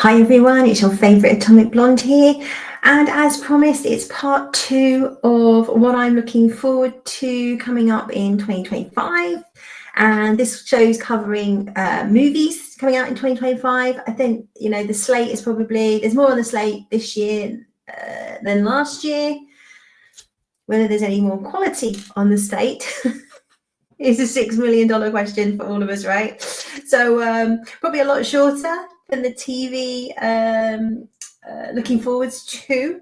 Hi everyone, it's your favourite Atomic Blonde here, and as promised, it's part 2 of what I'm looking forward to coming up in 2025. And this show's covering movies coming out in 2025. I think, the slate is there's more on the slate this year than last year. Whether there's any more quality on the slate is a $6 million question for all of us, right? So probably a lot shorter than the TV looking forwards to.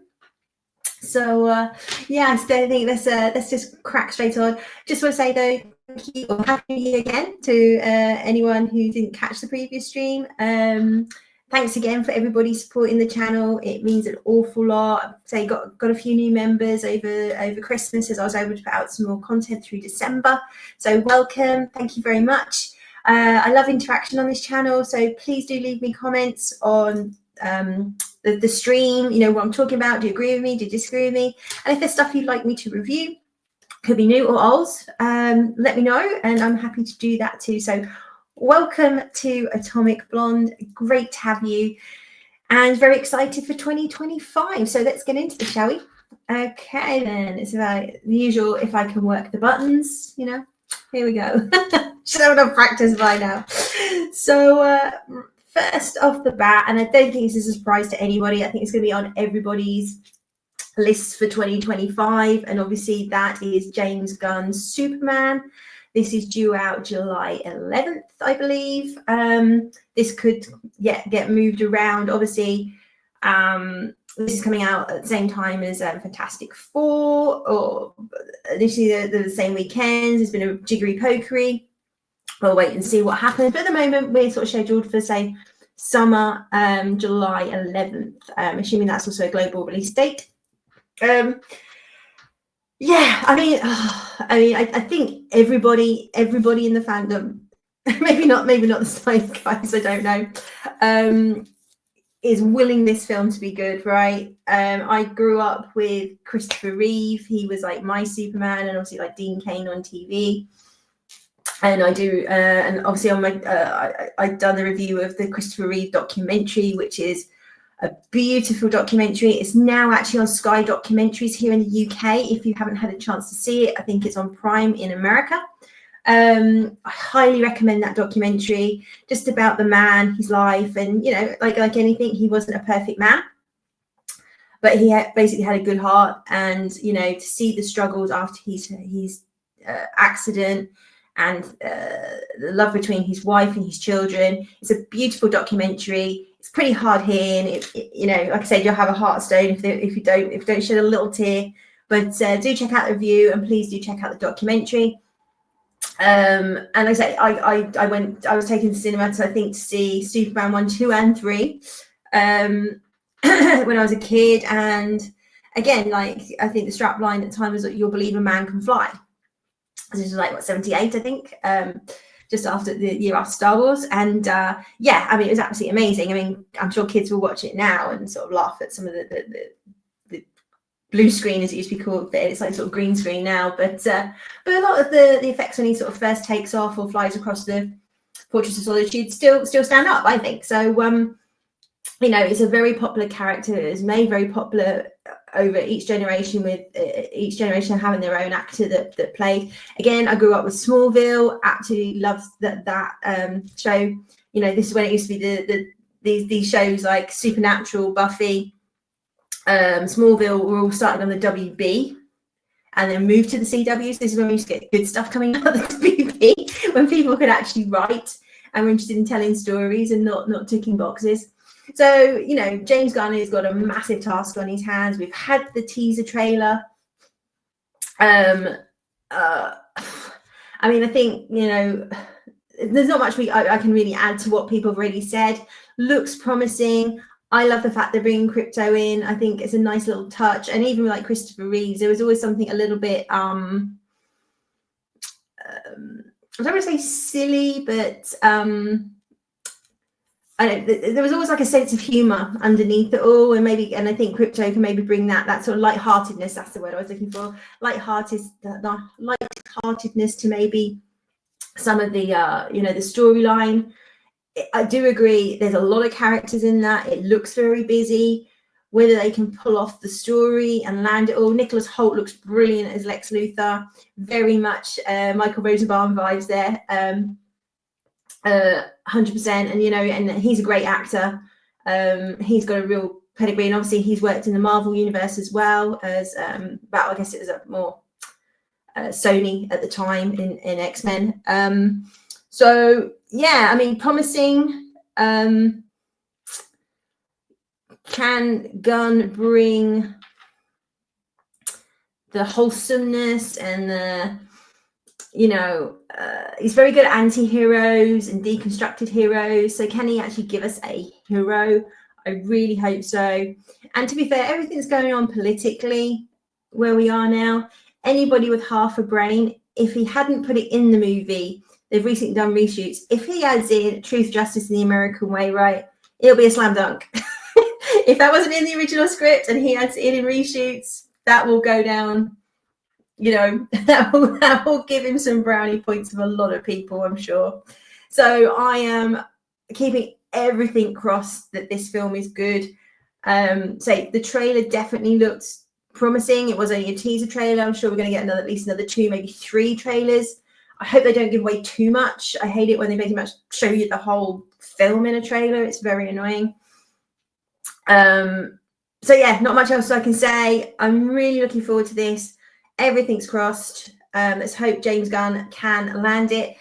So I think let's just crack straight on. Just want to say though, thank you or happy New Year again to anyone who didn't catch the previous stream. Thanks again for everybody supporting the channel. It means an awful lot. Say got a few new members over Christmas as I was able to put out some more content through December. So welcome. Thank you very much. I love interaction on this channel, so please do leave me comments on the stream, what I'm talking about. Do you agree with me? Do you disagree with me? And if there's stuff you'd like me to review, could be new or old, let me know and I'm happy to do that too. So welcome to Atomic Blonde. Great to have you and very excited for 2025. So let's get into this, shall we? Okay, then it's about the usual. If I can work the buttons, here we go. Should have enough practice by now. So first off the bat, and I don't think this is a surprise to anybody, I think it's going to be on everybody's list for 2025, and obviously that is James Gunn's Superman. This is due out July 11th, I believe. This could get moved around. Obviously, this is coming out at the same time as Fantastic Four, or initially the same weekends. There's been a jiggery pokery. We'll wait and see what happens. But at the moment, we're sort of scheduled for, say, summer, July 11th, assuming that's also a global release date. I think everybody in the fandom, maybe not the science guys, I don't know, is willing this film to be good, right? I grew up with Christopher Reeve. He was like my Superman, and obviously like Dean Cain on TV. And I do, and obviously on my, I've done the review of the Christopher Reeve documentary, which is a beautiful documentary. It's now actually on Sky Documentaries here in the UK. If you haven't had a chance to see it, I think it's on Prime in America. I highly recommend that documentary, just about the man, his life, and like anything, he wasn't a perfect man, but he basically had a good heart. And to see the struggles after his accident, and the love between his wife and his children. It's a beautiful documentary. It's pretty hard hitting. Like I said, you'll have a heart stone if you don't shed a little tear. But do check out the review, and please do check out the documentary. And like I say, I was taken to cinema to see Superman 1, 2, and 3 when I was a kid. And again, I think the strap line at the time was that "You'll believe a man can fly." This was like 78, I think, just after the year after Star Wars. And it was absolutely amazing. I'm sure kids will watch it now and sort of laugh at some of the blue screen, as it used to be called. It's like sort of green screen now. But a lot of the effects when he sort of first takes off or flies across the Fortress of Solitude still stand up, I think. So it's a very popular character. It was made very popular over each generation, with each generation having their own actor that played. Again, I grew up with Smallville. Absolutely loved that show. This is when it used to be these shows like Supernatural, Buffy, Smallville were all started on the WB and then moved to the CW. So this is when we used to get good stuff coming out of the WB, when people could actually write and were interested in telling stories and not ticking boxes. So, James Gunn has got a massive task on his hands. We've had the teaser trailer. I think, there's not much I can really add to what people have already said. Looks promising. I love the fact they're bringing crypto in. I think it's a nice little touch. And even like Christopher Reeves, there was always something a little bit, I don't want to say silly, but there was always like a sense of humor underneath it all, and I think crypto can maybe bring that sort of lightheartedness. That's the word I was looking for. Lightheartedness to maybe some of the the storyline. I do agree. There's a lot of characters in that. It looks very busy. Whether they can pull off the story and land it all. Nicholas Hoult looks brilliant as Lex Luthor. Very much Michael Rosenbaum vibes there. 100%. And, you know, and he's a great actor. He's got a real pedigree. And obviously he's worked in the Marvel universe as well as, I guess it was a more Sony at the time in X-Men. So, yeah, I mean, promising. Can Gunn bring the wholesomeness and the, you know, he's very good at anti-heroes and deconstructed heroes. So can he actually give us a hero? I really hope so. And to be fair, everything's going on politically where we are now. Anybody with half a brain, if he hadn't put it in the movie, they've recently done reshoots. If he adds in truth, justice, and the American way, right, it'll be a slam dunk. If that wasn't in the original script and he adds it in reshoots, that will go down, you know, that will give him some brownie points of a lot of people, I'm sure. So I am keeping everything crossed that this film is good. So the trailer definitely looks promising. It was only a teaser trailer. I'm sure we're going to get at least another 2, maybe 3 trailers. I hope they don't give away too much. I hate it when they pretty much show you the whole film in a trailer. It's very annoying. So yeah, not much else I can say. I'm really looking forward to this. Everything's crossed. Let's hope James Gunn can land it.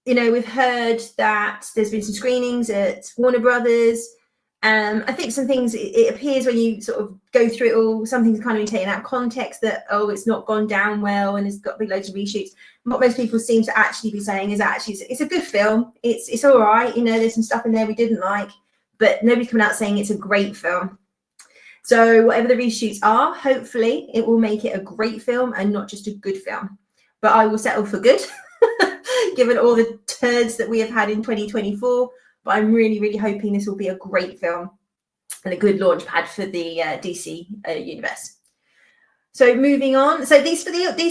You know, we've heard that there's been some screenings at Warner Brothers. I think some things, it appears when you sort of go through it all, some things kind of been taken out of context that, oh, it's not gone down well and it's got big loads of reshoots. What most people seem to actually be saying is actually it's a good film. It's all right. You know, there's some stuff in there we didn't like, but nobody's coming out saying it's a great film. So whatever the reshoots are, hopefully it will make it a great film and not just a good film. But I will settle for good, given all the turds that we have had in 2024. But I'm really, really hoping this will be a great film and a good launch pad for the DC universe. So moving on. So these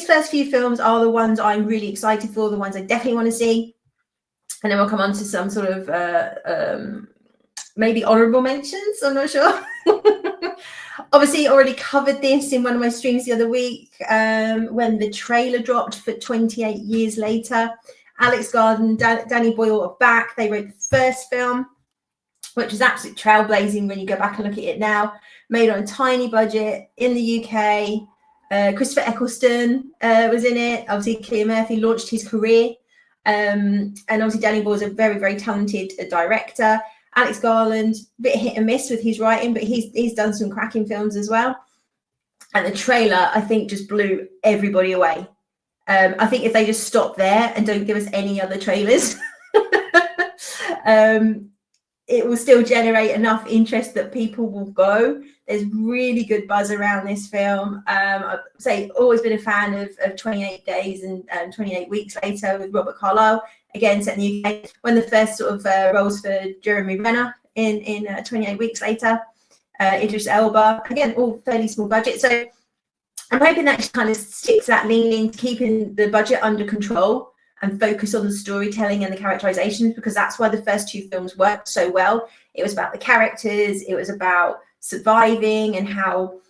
first few films are the ones I'm really excited for, the ones I definitely want to see. And then we'll come on to some sort of maybe honorable mentions. I'm not sure. Obviously, already covered this in one of my streams the other week when the trailer dropped for 28 Years Later. Alex Garland, Danny Boyle are back. They wrote the first film, which is absolutely trailblazing when you go back and look at it now. Made on a tiny budget in the UK. Christopher Eccleston was in it. Obviously, Cillian Murphy launched his career. And obviously, Danny Boyle is a very, very talented director. Alex Garland, a bit hit and miss with his writing, but he's done some cracking films as well. And the trailer, I think, just blew everybody away. I think if they just stop there and don't give us any other trailers, it will still generate enough interest that people will go. There's really good buzz around this film. I'd say always been a fan of 28 Days and 28 Weeks Later with Robert Carlyle. Again, set in the UK. One of the first sort of roles for Jeremy Renner in 28 Weeks Later. Idris Elba. Again, all fairly small budget. So I'm hoping that kind of sticks that leaning to keeping the budget under control and focus on the storytelling and the characterizations, because that's why the first 2 films worked so well. It was about the characters. It was about surviving and how,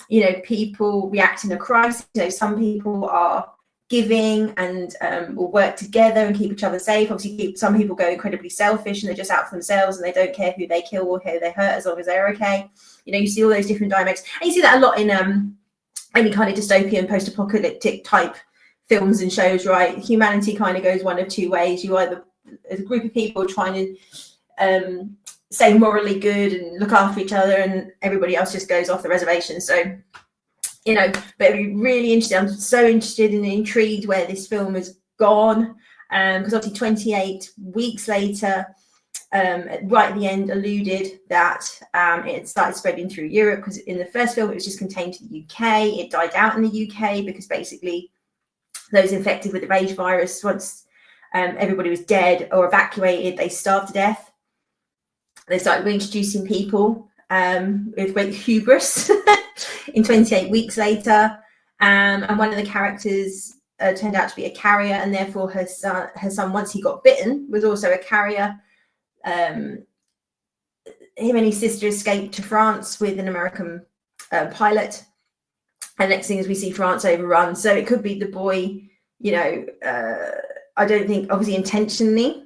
you know, people react in a crisis. You know, some people are giving and will work together and keep each other safe. Obviously, some people go incredibly selfish and they're just out for themselves and they don't care who they kill or who they hurt as long as they're okay. You know, you see all those different dynamics. And you see that a lot in any kind of dystopian, post-apocalyptic type films and shows, right? Humanity kind of goes one of 2 ways. You either, as a group of people trying to stay morally good and look after each other, and everybody else just goes off the reservation. So, you know, but it'd be really interesting. I'm so interested and intrigued where this film has gone, because obviously 28 Weeks Later, right at the end, alluded that it started spreading through Europe, because in the first film it was just contained to the UK. It died out in the UK because basically those infected with the rage virus, once everybody was dead or evacuated, they starved to death. They started reintroducing people with great hubris in 28 Weeks Later. And one of the characters turned out to be a carrier, and therefore her son, once he got bitten, was also a carrier. him and his sister escaped to France with an American pilot. And next thing is we see France overrun. So it could be the boy, you know, I don't think obviously intentionally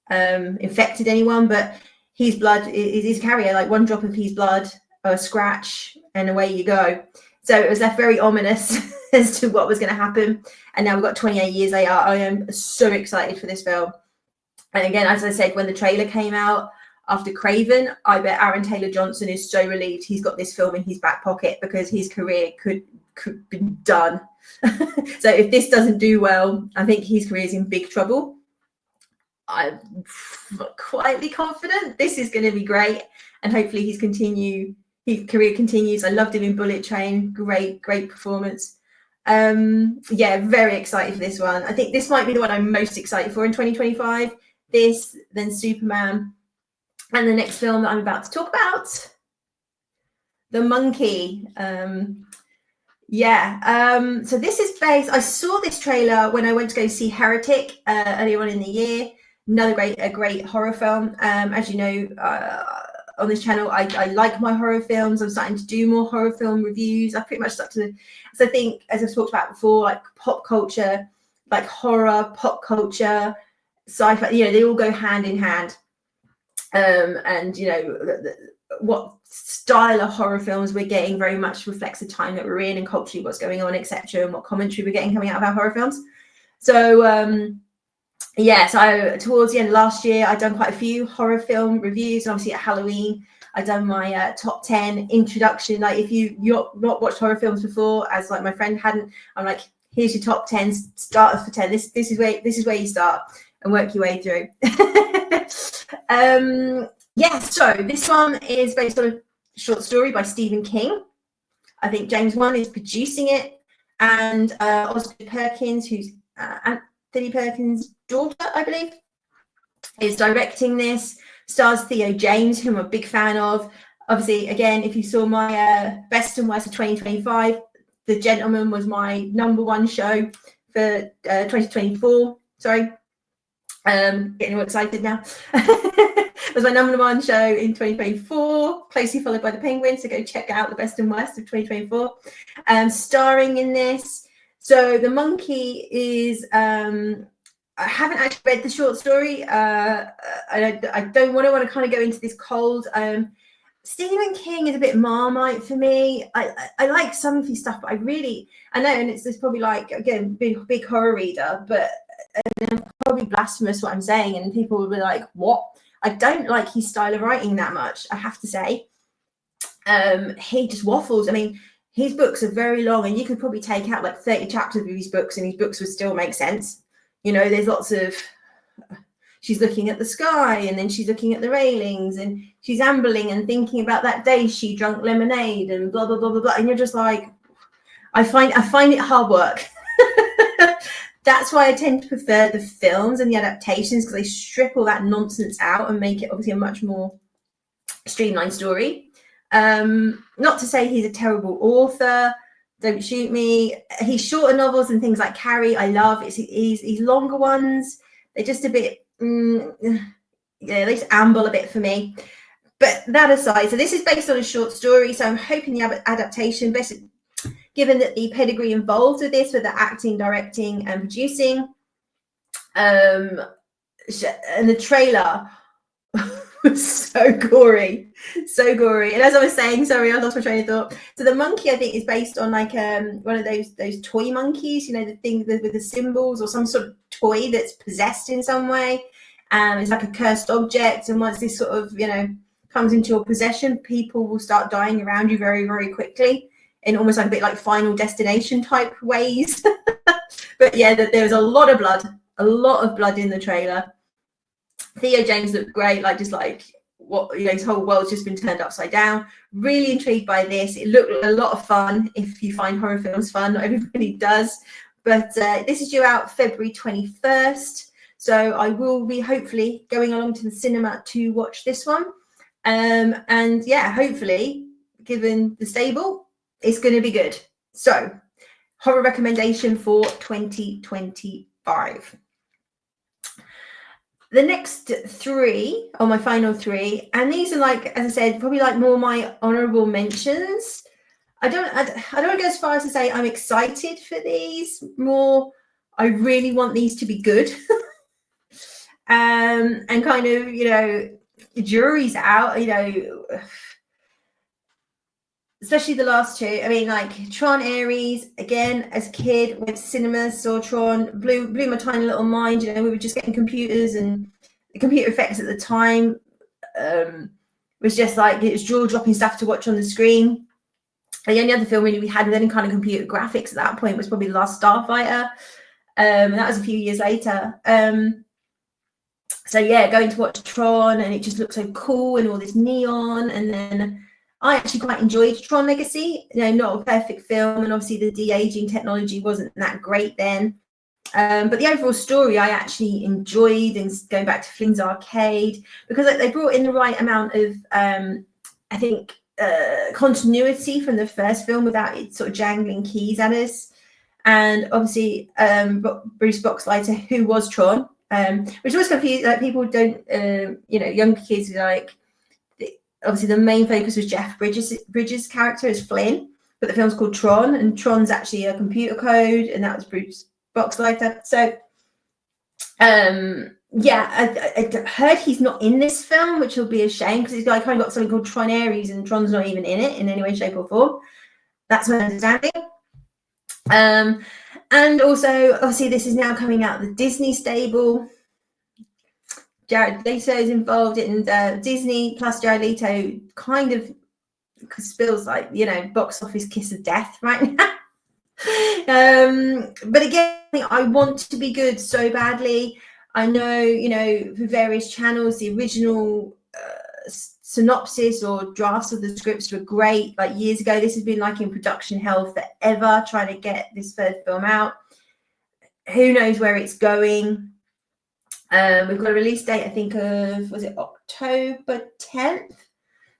infected anyone, but his blood is carrier, like one drop of his blood or a scratch and away you go. So it was left very ominous as to what was going to happen. And now we've got 28 years later. I am so excited for this film. And again, as I said, when the trailer came out after Craven, I bet Aaron Taylor-Johnson is so relieved he's got this film in his back pocket, because his career could be done. So if this doesn't do well, I think his career is in big trouble. I'm quietly confident this is going to be great, and hopefully his career continues. I loved him in Bullet Train. Great performance. Yeah, very excited for this one. I think this might be the one I'm most excited for in 2025. This, then Superman, and the next film that I'm about to talk about, The Monkey. So this is based, I saw this trailer when I went to go see Heretic earlier on in the year. Another great horror film. As you know, on this channel, I like my horror films. I'm starting to do more horror film reviews. I pretty much stuck to so I think, as I've talked about before, like pop culture, like horror, pop culture, sci-fi, you know, they all go hand in hand. And you know, what style of horror films we're getting very much reflects the time that we're in and culturally what's going on, etc., and what commentary we're getting coming out of our horror films. So so towards the end of last year, I'd done quite a few horror film reviews, and obviously at Halloween I'd done my top 10 introduction. Like, if you've not watched horror films before, as like my friend hadn't, I'm like, here's your top 10 starters for 10. This is where you start and work your way through. So this one is based on a short story by Stephen King. I think James Wan is producing it, and Oscar Perkins, who's Anthony Perkins' daughter, I believe, is directing this. Stars Theo James, whom I'm a big fan of. Obviously, again, if you saw my best and worst of 2025, The Gentleman was my #1 show for 2024. Sorry. Getting all excited now. It was my #1 show in 2024, closely followed by The Penguin. So go check out the best and worst of 2024. Starring in this. So The Monkey is, I haven't actually read the short story. I don't want to kind of go into this cold. Stephen King is a bit Marmite for me. I like some of his stuff, but I know, and it's probably like, again, big horror reader, but probably blasphemous what I'm saying, and people will be like, what? I don't like his style of writing that much, I have to say. He just waffles. I mean, his books are very long, and you could probably take out like 30 chapters of his books, and his books would still make sense. You know, there's lots of, she's looking at the sky, and then she's looking at the railings, and she's ambling and thinking about that day she drank lemonade, and blah blah blah blah blah. And you're just like, I find it hard work. That's why I tend to prefer the films and the adaptations, because they strip all that nonsense out and make it obviously a much more streamlined story. Not to say he's a terrible author. Don't shoot me. His shorter novels and things like Carrie, I love. He's longer ones, they're just a bit, they just amble a bit for me. But that aside, so this is based on a short story, so I'm hoping the adaptation, basically, given that the pedigree involved with this, with the acting, directing, and producing, and the trailer was so gory. And as I was saying, sorry, I lost my train of thought. So The Monkey, I think, is based on like one of those toy monkeys, you know, the thing with the symbols, or some sort of toy that's possessed in some way. It's like a cursed object, and once this sort of, you know, comes into your possession, people will start dying around you very, very quickly, in almost like a bit like Final Destination type ways. But yeah, there was a lot of blood in the trailer. Theo James looked great, like just like what, you know, his whole world's just been turned upside down. Really intrigued by this. It looked a lot of fun. If you find horror films fun, not everybody does. But this is due out February 21st. So I will be hopefully going along to the cinema to watch this one. And yeah, hopefully, given the stable, it's going to be good. So, horror recommendation for 2025. the next three are my final three, and these are, like, as I said, probably like more my honorable mentions. I don't want to go as far as to say I'm excited for these. More, I really want these to be good. And kind of, the jury's out, especially the last two. I mean, like Tron Ares, again, as a kid, went to cinema, saw Tron, blew my tiny little mind. We were just getting computers, and the computer effects at the time was just like, it was jaw-dropping stuff to watch on the screen. The only other film really we had with any kind of computer graphics at that point was probably The Last Starfighter. And that was a few years later. So yeah, going to watch Tron, and it just looked so cool, and all this neon. And then I actually quite enjoyed Tron Legacy. Not a perfect film, and obviously the de-aging technology wasn't that great then. But the overall story I actually enjoyed, and going back to Flynn's Arcade, because they brought in the right amount of, I think, continuity from the first film without it sort of jangling keys at us. And obviously Bruce Boxleiter, who was Tron, which was confusing. Like, people don't, younger kids are like, obviously the main focus was Jeff Bridges' character as Flynn, but the film's called Tron, and Tron's actually a computer code, and that was Bruce Boxleiter. So I heard he's not in this film, which will be a shame, because he's kind of got something called Tron Ares, and Tron's not even in it in any way, shape, or form. That's my understanding. And also, obviously, this is now coming out of the Disney stable. Jared Leto is involved in Disney, plus Jared Leto kind of feels like, box office kiss of death right now. But again, I want to be good so badly. I know, for various channels, the original synopsis or drafts of the scripts were great, like years ago. This has been like in production hell forever, trying to get this third film out. Who knows where it's going? We've got a release date, I think, of, was it October 10th?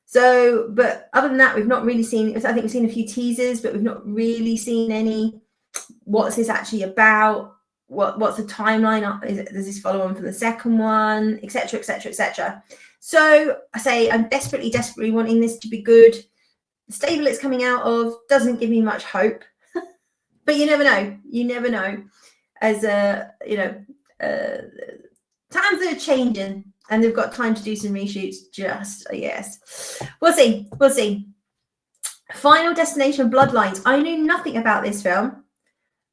So, but other than that, we've not really seen, I think we've seen a few teasers, but we've not really seen any, what's this actually about? What's the timeline? Does this follow on from the second one, etc., etc., etc.? So I say I'm desperately wanting this to be good. The stable it's coming out of doesn't give me much hope, but you never know. You never know. As times are changing, and they've got time to do some reshoots. Yes, we'll see. Final Destination Bloodlines. I knew nothing about this film.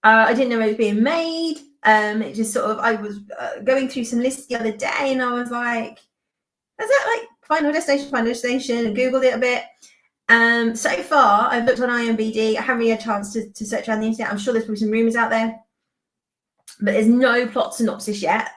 I didn't know it was being made. It just sort of, I was going through some lists the other day, and I was like, is that like Final Destination, and Googled it a bit. So far, I've looked on IMDb. I haven't really had a chance to search around the internet. I'm sure there's probably some rumors out there, but there's no plot synopsis yet.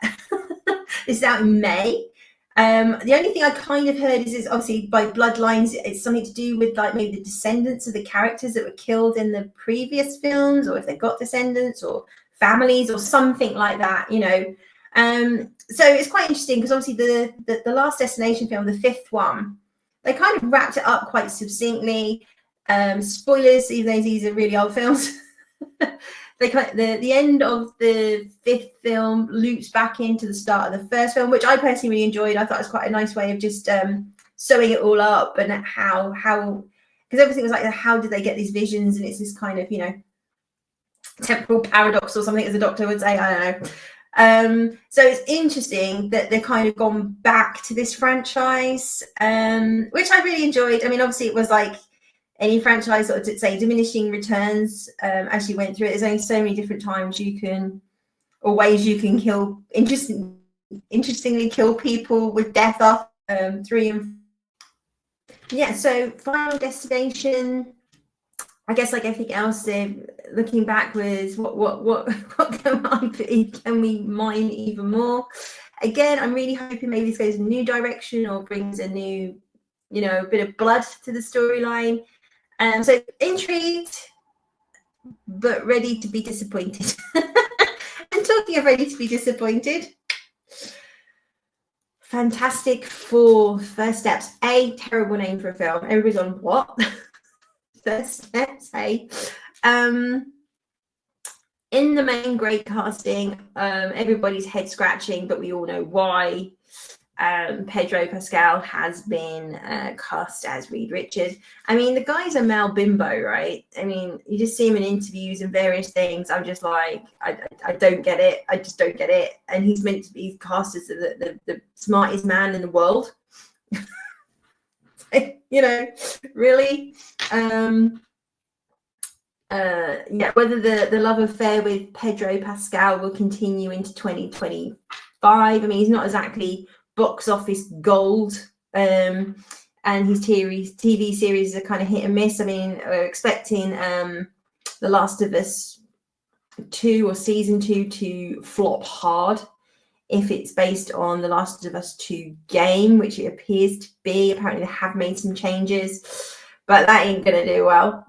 This is out in May. The only thing I kind of heard is obviously by bloodlines, it's something to do with like maybe the descendants of the characters that were killed in the previous films, or if they've got descendants or families or something like that, So it's quite interesting, because obviously the Last Destination film, the fifth one, they kind of wrapped it up quite succinctly. Spoilers, even though these are really old films. The end of the fifth film loops back into the start of the first film, which I personally really enjoyed. I thought it was quite a nice way of just sewing it all up, and how because everything was like, how did they get these visions? And it's this kind of temporal paradox or something, as the Doctor would say. I don't know. So it's interesting that they've kind of gone back to this franchise, which I really enjoyed. I mean, obviously it was like any franchise, sort of, say, diminishing returns as you went through it. There's only so many different times ways you can kill, interestingly kill people with death after 3 and so Final Destination, I guess, like everything else, looking backwards, what can we mine even more? Again, I'm really hoping maybe this goes in a new direction or brings a new, a bit of blood to the storyline. So intrigued, but ready to be disappointed. And talking of ready to be disappointed, Fantastic Four: First Steps. A terrible name for a film. Everybody's on what? First Steps. Hey, in the main, great casting. Everybody's head scratching, but we all know why. Pedro Pascal has been cast as Reed Richards. I mean, the guy's a Mal Bimbo, right? I mean, you just see him in interviews and various things. I'm just like, I don't get it. I just don't get it. And he's meant to be cast as the smartest man in the world. You know, really? Yeah, whether the love affair with Pedro Pascal will continue into 2025. I mean, he's not exactly box office gold, and his TV series are kind of hit and miss. I mean, we're expecting The Last of Us 2 or season 2 to flop hard if it's based on The Last of Us 2 game, which it appears to be. Apparently they have made some changes, but that ain't gonna do well.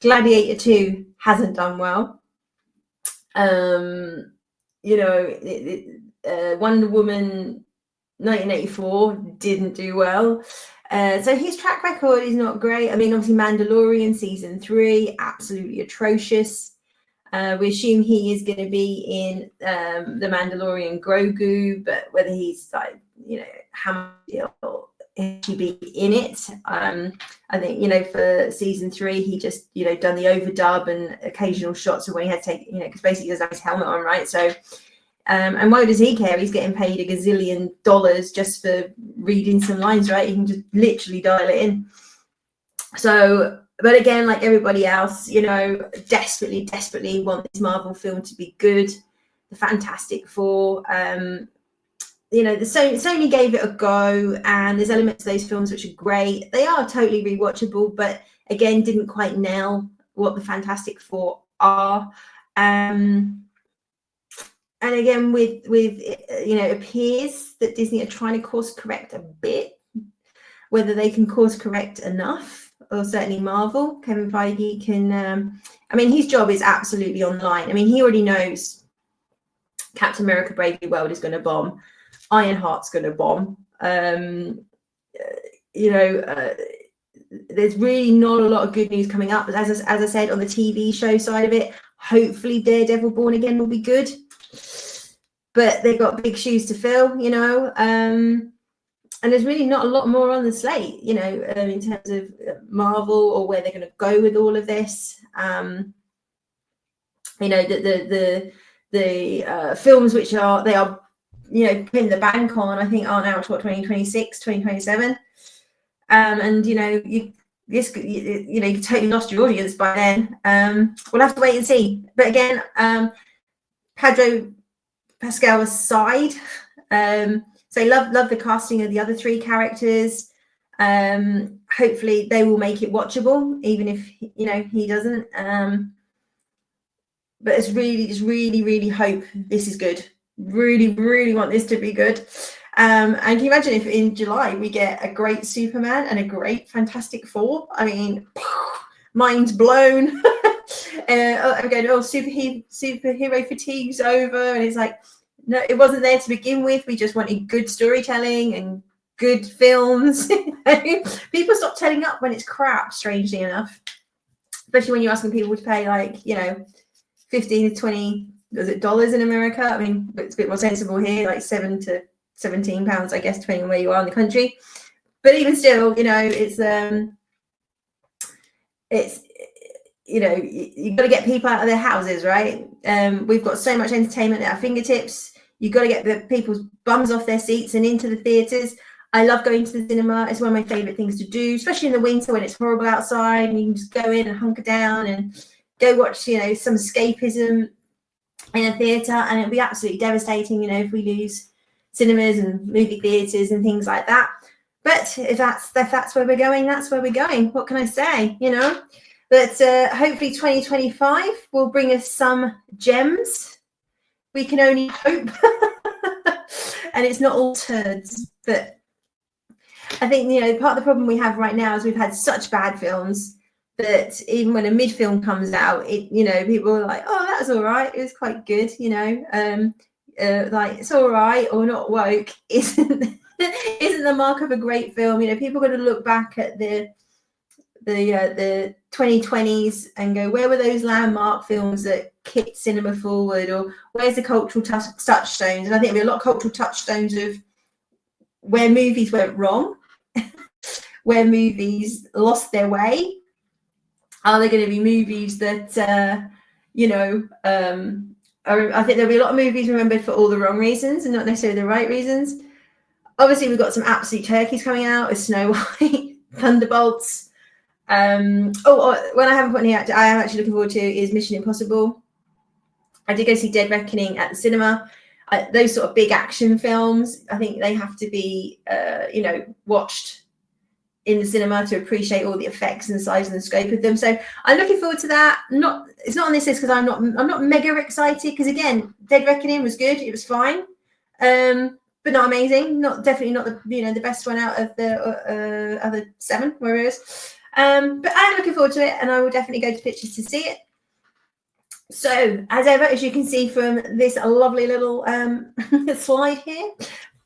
Gladiator 2 hasn't done well. You know, Wonder Woman 1984 didn't do well. So his track record is not great. I mean, obviously Mandalorian season 3, absolutely atrocious. We assume he is going to be in the Mandalorian Grogu, but whether he's like, you know, how much he'll be in it. I think, you know, for season 3, he just, you know, done the overdub and occasional shots of when he had to take, you know, because basically he doesn't have his helmet on, right? So and why does he care? He's getting paid $1 gazillion just for reading some lines, right? He can just literally dial it in. So, but again, like everybody else, you know, desperately want this Marvel film to be good. The Fantastic Four, you know, the Sony gave it a go, and there's elements of those films which are great. They are totally rewatchable, but again, didn't quite nail what the Fantastic Four are. And again, with you know, it appears that Disney are trying to course correct a bit. Whether they can course correct enough, or certainly Marvel, Kevin Feige can. I mean, his job is absolutely online. I mean, he already knows Captain America: Brave New World is going to bomb, Ironheart's going to bomb. You know, there's really not a lot of good news coming up. But as I said, on the TV show side of it, hopefully Daredevil Born Again will be good. But they've got big shoes to fill, you know, and there's really not a lot more on the slate, you know, in terms of Marvel or where they're going to go with all of this. You know, the films which they are, you know, putting the bank on, I think, aren't out till 2026, 2027. And, you know, you totally lost your audience by then. We'll have to wait and see. But again, Pedro Pascal aside, so love the casting of the other 3 characters. Hopefully they will make it watchable, even if, you know, he doesn't. But it's really hope this is good. Really want this to be good. And can you imagine if in July we get a great Superman and a great Fantastic Four? I mean, mind's blown. I'm going, superhero fatigue's over, and it's like, no, it wasn't there to begin with. We just wanted good storytelling and good films. People stop turning up when it's crap, strangely enough, especially when you're asking people to pay, like, you know, 15 to 20 dollars in America. I mean, it's a bit more sensible here, like £7 to £17, I guess, depending on where you are in the country. But even still, you know, it's you know, you've got to get people out of their houses, right? We've got so much entertainment at our fingertips. You've got to get the people's bums off their seats and into the theatres. I love going to the cinema. It's one of my favourite things to do, especially in the winter when it's horrible outside, and you can just go in and hunker down and go watch, you know, some escapism in a theatre. And it'll be absolutely devastating, you know, if we lose cinemas and movie theatres and things like that. But if that's where we're going, that's where we're going. What can I say, you know? But hopefully 2025 will bring us some gems. We can only hope. And it's not all turds. But I think, you know, part of the problem we have right now is we've had such bad films that even when a mid film comes out, it, you know, people are like, oh, that was all right. It was quite good, you know. Like, it's all right or not woke isn't the mark of a great film. You know, people are going to look back at the the 2020s and go, where were those landmark films that kicked cinema forward, or where's the cultural touchstones? And I think there'll be a lot of cultural touchstones of where movies went wrong, where movies lost their way. Are there going to be movies that I think there'll be a lot of movies remembered for all the wrong reasons and not necessarily the right reasons. Obviously, we've got some absolute turkeys coming out with Snow White, Thunderbolts. When I haven't put any out, I am actually looking forward to is Mission Impossible. I did go see Dead Reckoning at the cinema. Those sort of big action films, I think they have to be, watched in the cinema to appreciate all the effects and the size and the scope of them. So I'm looking forward to that. It's not on this list because I'm not mega excited, because again, Dead Reckoning was good. It was fine, but not amazing. Definitely not the best one out of the other 7, where it is. But I'm looking forward to it, and I will definitely go to pictures to see it. So, as ever, as you can see from this lovely little slide here,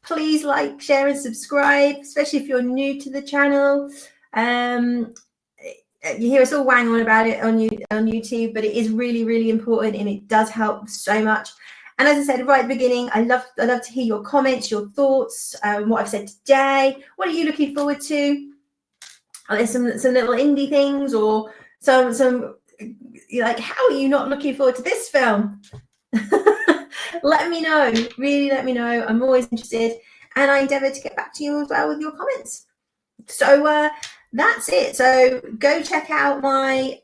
please like, share, and subscribe, especially if you're new to the channel. You hear us all wang on about it on YouTube, but it is really, really important, and it does help so much. And as I said right at the beginning, I love to hear your comments, your thoughts, what I've said today. What are you looking forward to? Are there some little indie things, or some you're like, how are you not looking forward to this film? Let me know. Really let me know. I'm always interested, and I endeavour to get back to you as well with your comments. So that's it. So go check out my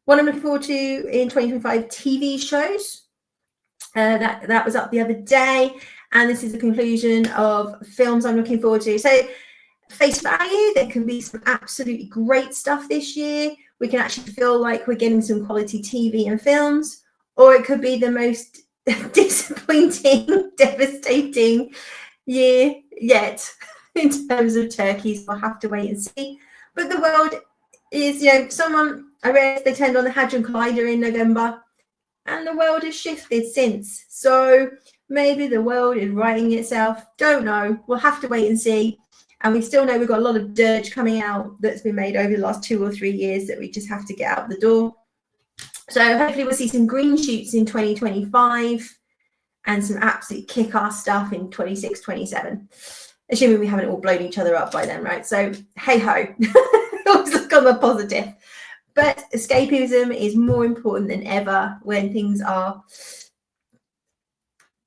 what I'm looking forward to in 2025 TV shows. That was up the other day, and this is the conclusion of films I'm looking forward to. So face value, there can be some absolutely great stuff this year. We can actually feel like we're getting some quality TV and films, or it could be the most disappointing, devastating year yet in terms of turkeys. We'll have to wait and see. But the world is, I read they turned on the Hadron Collider in November, and the world has shifted since. So maybe the world is righting itself. Don't know. We'll have to wait and see. And we still know we've got a lot of dirge coming out that's been made over the last 2 or 3 years that we just have to get out the door. So hopefully we'll see some green shoots in 2025 and some absolute kick-ass stuff in 26, 27. Assuming we haven't all blown each other up by then, right? So hey-ho. Always look on the positive. But escapism is more important than ever when things are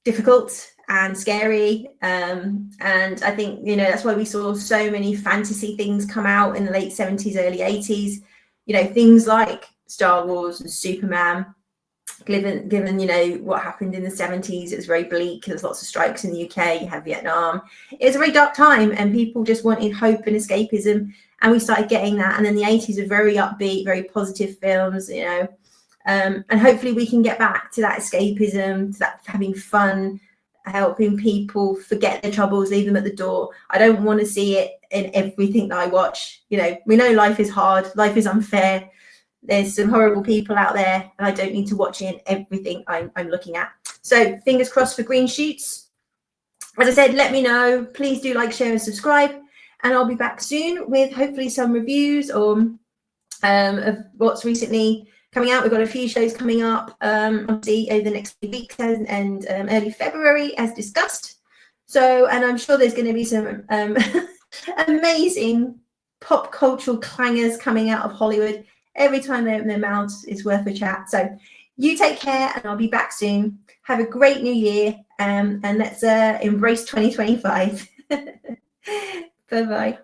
difficult and scary, and I think that's why we saw so many fantasy things come out in the late 70s, early 80s. Things like Star Wars and Superman. Given what happened in the 70s, it was very bleak. There's lots of strikes in the UK. You had Vietnam. It was a very dark time, and people just wanted hope and escapism, and we started getting that. And then the 80s were very upbeat, very positive films, and hopefully we can get back to that escapism, to that having fun, helping people forget their troubles, leave them at the door. I don't want to see it in everything that I watch. We know life is hard, life is unfair. There's some horrible people out there, and I don't need to watch it in everything I'm looking at. So fingers crossed for green shoots. As I said, let me know. Please do like, share, and subscribe, and I'll be back soon with hopefully some reviews of what's recently coming out. We've got a few shows coming up, obviously over the next few weeks and early February, as discussed. So, and I'm sure there's going to be some amazing pop cultural clangers coming out of Hollywood. Every time they open their mouths, it's worth a chat. So you take care, and I'll be back soon. Have a great new year, and let's embrace 2025. Bye-bye.